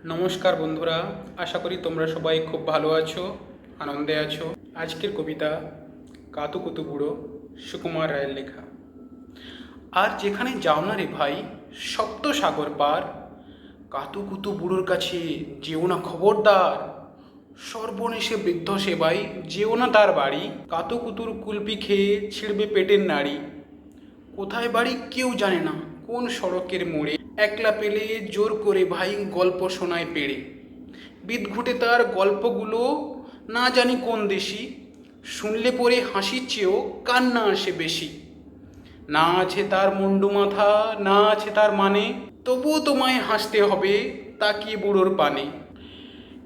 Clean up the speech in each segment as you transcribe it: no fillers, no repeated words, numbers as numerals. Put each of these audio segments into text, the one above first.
নমস্কার বন্ধুরা, আশা করি তোমরা সবাই খুব ভালো আছো, আনন্দে আছো। আজকের কবিতা কাতুকুতু বুড়ো, সুকুমার রায়ের লেখা। আর যেখানে যাও না রে ভাই, সপ্ত সাগর পার, কাতুকুতু বুড়োর কাছে যেও না খবরদার। সর্বনেশে বৃদ্ধ সেবাই, যেও না তার বাড়ি, কাতুকুতুর কুলপি খেয়ে ছিঁড়বে পেটের নাড়ি। কোথায় বাড়ি কেউ জানে না, কোন সড়কের মোড়ে, একলা পেলে জোর করে ভাই গল্প শোনায় পেড়ে। বিদঘুটে তার গল্পগুলো না জানি কোন দেশি, শুনলে পরে হাসির চেয়েও কান্না আসে বেশি। না আছে তার মুন্ডু মাথা, না আছে তার মানে, তবুও তোমায় হাসতে হবে তাকিয়ে বুড়োর পানে।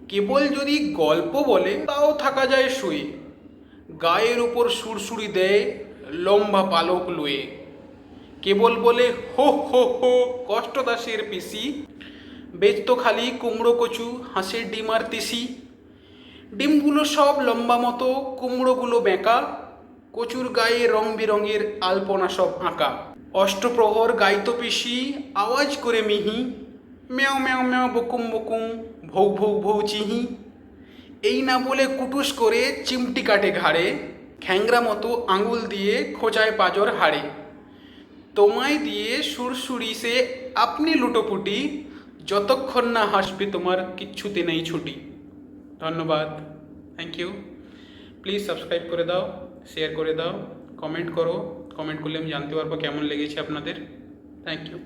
কেবল যদি গল্প বলে তাও থাকা যায় শুয়ে, গায়ের ওপর সুরসুরি দেয় লম্বা পালক লয়ে। কেবল বলে হো হো হো কষ্টদাসের পিসি, বেচত খালি কুমড়ো কচু হাঁসের ডিম আর তিসি। ডিমগুলো সব লম্বা মতো, কুমড়োগুলো বেঁকা, কচুর গায়ে রং বেরঙের আলপনা সব আঁকা। অষ্টপ্রহর গাইতো পিসি আওয়াজ করে মিহি, ম্যাও ম্যাও ম্যাও বকুম বকুম ভৌ ভৌ ভৌ চিহি। এই না বলে কুটুস করে চিমটি কাটে ঘাড়ে, খ্যাংরা মতো আঙুল দিয়ে খোঁচায় পাজর হাড়ে। তোমায় দিয়ে সুরসুরি সে আপনি লুটোপুটি, যতক্ষণ না হাসবে তোমার কিচ্ছুতে নেই ছুটি। ধন্যবাদ, থ্যাংক ইউ। প্লিজ সাবস্ক্রাইব করে দাও, শেয়ার করে দাও, কমেন্ট করো। কমেন্ট করলে আমি জানতে পারবো কেমন লেগেছে আপনাদের। Thank you.